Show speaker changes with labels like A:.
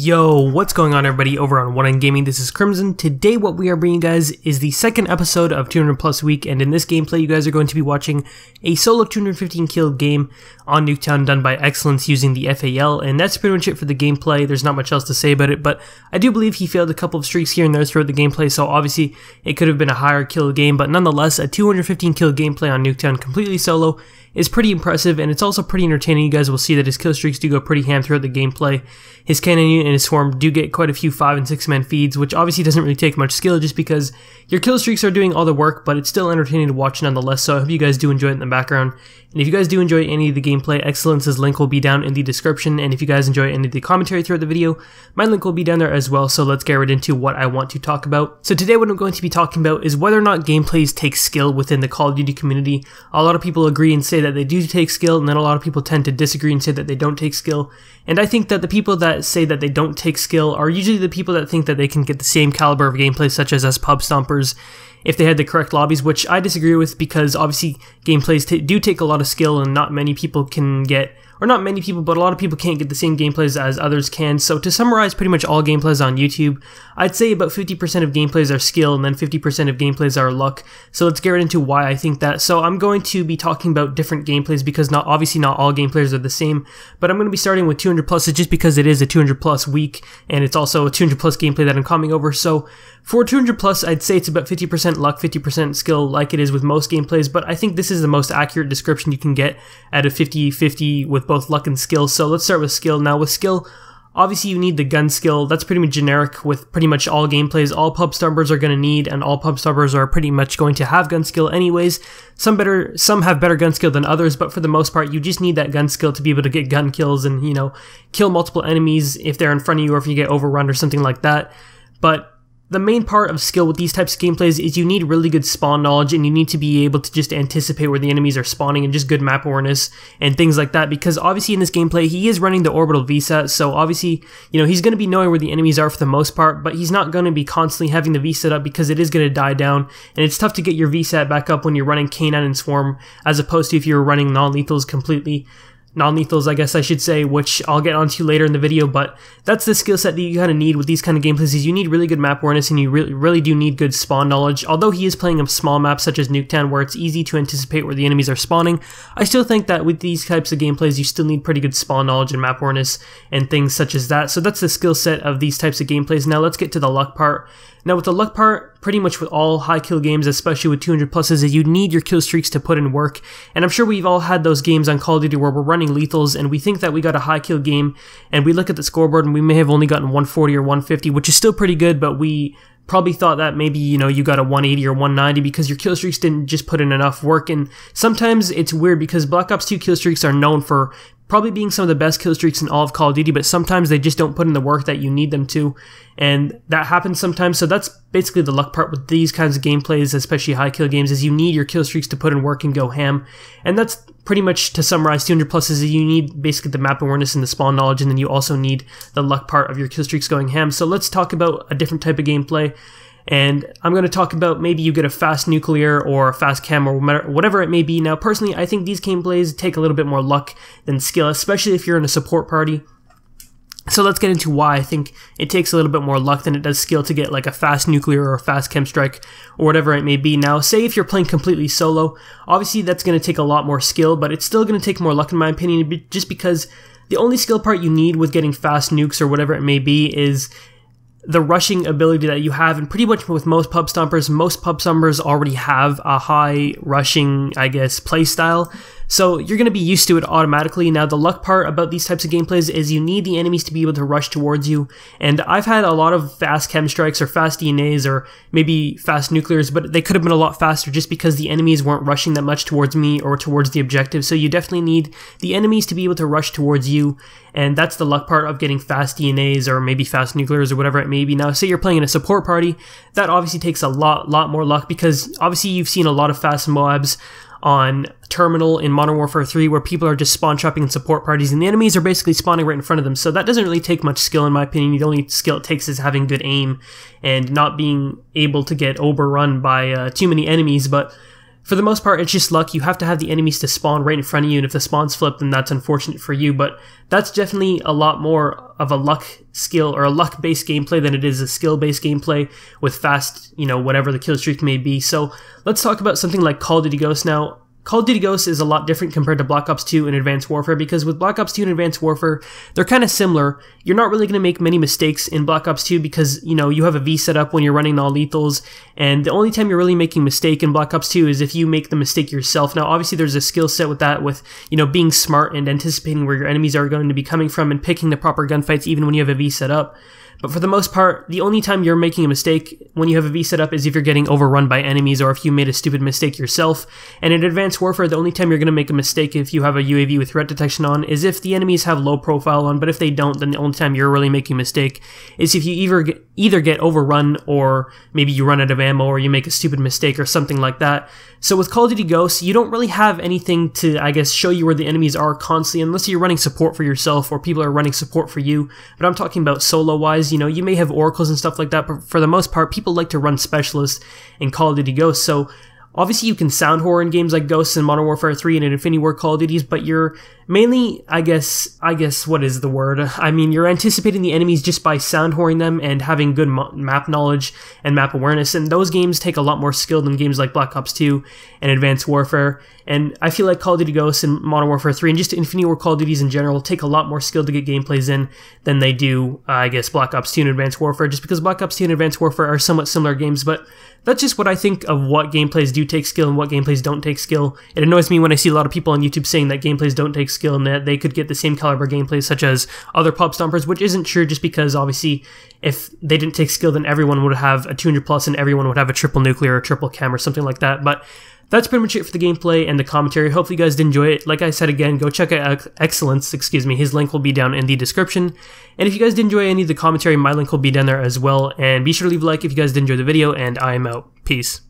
A: Yo, what's going on everybody over on One End Gaming? This is Crimson. Today what we are bringing you guys is the second episode of 200 plus week, and in this gameplay you guys are going to be watching a solo 215 kill game on Nuketown done by Excellence using the FAL, and that's pretty much it for the gameplay. There's not much else to say about it, but I do believe he failed a couple of streaks here and there throughout the gameplay, so obviously it could have been a higher kill game, but nonetheless a 215 kill gameplay on Nuketown completely solo is pretty impressive, and it's also pretty entertaining. You guys will see that his kill streaks do go pretty ham throughout the gameplay. His cannon unit and his swarm do get quite a few 5 and 6 man feeds, which obviously doesn't really take much skill just because your kill streaks are doing all the work, but it's still entertaining to watch nonetheless, so I hope you guys do enjoy it in the background. And if you guys do enjoy any of the gameplay, Excellence's link will be down in the description, and if you guys enjoy any of the commentary throughout the video, my link will be down there as well, so let's get right into what I want to talk about. So today what I'm going to be talking about is whether or not gameplays take skill within the Call of Duty community. A lot of people agree and say that they do take skill, and then a lot of people tend to disagree and say that they don't take skill. And I think that the people that say that they don't take skill are usually the people that think that they can get the same caliber of gameplay such as pub stompers if they had the correct lobbies, which I disagree with because obviously gameplays do take a lot of skill and not many people can get, or not many people, but a lot of people can't get the same gameplays as others can. So to summarize pretty much all gameplays on YouTube, I'd say about 50% of gameplays are skill and then 50% of gameplays are luck. So let's get right into why I think that. So I'm going to be talking about different gameplays because obviously not all gameplays are the same, but I'm going to be starting with 200 plus just because it is a 200 plus week and it's also a 200 plus gameplay that I'm coming over. So for 200 plus, I'd say it's about 50% luck, 50% skill like it is with most gameplays, but I think this is the most accurate description you can get at a 50-50 with both luck and skill. So let's start with skill. Now with skill, obviously you need the gun skill. That's pretty much generic with pretty much all gameplays. All pub stompers are going to need, and all pub stompers are pretty much going to have gun skill anyways. Some have better gun skill than others, but for the most part you just need that gun skill to be able to get gun kills and, you know, kill multiple enemies if they're in front of you or if you get overrun or something like that. But the main part of skill with these types of gameplays is you need really good spawn knowledge, and you need to be able to just anticipate where the enemies are spawning and just good map awareness and things like that, because obviously in this gameplay he is running the orbital VSAT, so obviously, you know, he's going to be knowing where the enemies are for the most part, but he's not going to be constantly having the VSAT up because it is going to die down, and it's tough to get your VSAT back up when you're running K9 and Swarm as opposed to if you're running non-lethals completely. Non-lethals, I guess I should say, which I'll get onto later in the video, but that's the skill set that you kind of need with these kind of gameplays. Is you need really good map awareness and you really do need good spawn knowledge. Although he is playing a small map such as Nuketown where it's easy to anticipate where the enemies are spawning, I still think that with these types of gameplays you still need pretty good spawn knowledge and map awareness and things such as that. So that's the skill set of these types of gameplays. Now let's get to the luck part. Now with the luck part, pretty much with all high kill games, especially with 200 pluses, is you need your kill streaks to put in work. And I'm sure we've all had those games on Call of Duty where we're running lethals and we think that we got a high kill game and we look at the scoreboard and we may have only gotten 140 or 150, which is still pretty good, but we probably thought that maybe, you know, you got a 180 or 190 because your kill streaks didn't just put in enough work. And sometimes it's weird because Black Ops 2 kill streaks are known for probably being some of the best kill streaks in all of Call of Duty, but sometimes they just don't put in the work that you need them to, and that happens sometimes. So that's basically the luck part with these kinds of gameplays, especially high kill games, is you need your kill streaks to put in work and go ham. And that's pretty much, to summarize, 200 plus is you need basically the map awareness and the spawn knowledge, and then you also need the luck part of your kill streaks going ham. So let's talk about a different type of gameplay. And I'm going to talk about maybe you get a fast nuclear or a fast chem or whatever it may be. Now, personally, I think these gameplays take a little bit more luck than skill, especially if you're in a support party. So let's get into why I think it takes a little bit more luck than it does skill to get like a fast nuclear or a fast chem strike or whatever it may be. Now, say if you're playing completely solo, obviously that's going to take a lot more skill, but it's still going to take more luck in my opinion, just because the only skill part you need with getting fast nukes or whatever it may be is the rushing ability that you have. And pretty much with most pub stompers already have a high rushing, I guess, play style. So you're going to be used to it automatically. Now the luck part about these types of gameplays is you need the enemies to be able to rush towards you. And I've had a lot of fast chem strikes or fast DNAs or maybe fast nuclears, but they could have been a lot faster just because the enemies weren't rushing that much towards me or towards the objective. So you definitely need the enemies to be able to rush towards you. And that's the luck part of getting fast DNAs or maybe fast nuclears or whatever it may be. Now say you're playing in a support party, that obviously takes a lot more luck because obviously you've seen a lot of fast Moabs on Terminal in Modern Warfare 3 where people are just spawn trapping in support parties and the enemies are basically spawning right in front of them. So that doesn't really take much skill in my opinion. The only skill it takes is having good aim and not being able to get overrun by too many enemies. But for the most part, it's just luck. You have to have the enemies to spawn right in front of you, and if the spawns flip, then that's unfortunate for you, but that's definitely a lot more of a luck skill or a luck-based gameplay than it is a skill-based gameplay with fast, whatever the kill streak may be. So let's talk about something like Call of Duty Ghosts now. Call of Duty Ghosts is a lot different compared to Black Ops 2 and Advanced Warfare, because with Black Ops 2 and Advanced Warfare, they're kind of similar. You're not really going to make many mistakes in Black Ops 2 because, you have a V set up when you're running non-lethals, and the only time you're really making a mistake in Black Ops 2 is if you make the mistake yourself. Now, obviously, there's a skill set with that, with, being smart and anticipating where your enemies are going to be coming from and picking the proper gunfights even when you have a V set up. But for the most part, the only time you're making a mistake when you have a V set up is if you're getting overrun by enemies or if you made a stupid mistake yourself. And in Advanced Warfare, the only time you're going to make a mistake if you have a UAV with threat detection on is if the enemies have low profile on, but if they don't, then the only time you're really making a mistake is if you either get overrun or maybe you run out of ammo or you make a stupid mistake or something like that. So with Call of Duty Ghosts, you don't really have anything to, show you where the enemies are constantly unless you're running support for yourself or people are running support for you. But I'm talking about solo-wise. You may have oracles and stuff like that, but for the most part, people like to run specialists in Call of Duty Ghosts. So obviously you can sound horror in games like Ghosts and Modern Warfare 3 and Infinity Ward Call of Duties, but you're mainly, I guess, what is the word? You're anticipating the enemies just by sound whoring them and having good map knowledge and map awareness, and those games take a lot more skill than games like Black Ops 2 and Advanced Warfare, and I feel like Call of Duty Ghosts and Modern Warfare 3 and just Infinity Ward Call of Duties in general take a lot more skill to get gameplays in than they do, Black Ops 2 and Advanced Warfare, just because Black Ops 2 and Advanced Warfare are somewhat similar games, but that's just what I think of what gameplays do take skill and what gameplays don't take skill. It annoys me when I see a lot of people on YouTube saying that gameplays don't take skill and that they could get the same caliber gameplays such as other pub stompers, which isn't true, just because obviously if they didn't take skill, then everyone would have a 200 plus and everyone would have a triple nuclear or triple cam or something like that. But that's pretty much it for the gameplay and the commentary. Hopefully you guys did enjoy it. Like I said again, go check out Excellence, his link will be down in the description. And if you guys did enjoy any of the commentary, my link will be down there as well. And be sure to leave a like if you guys did enjoy the video, and I am out. Peace.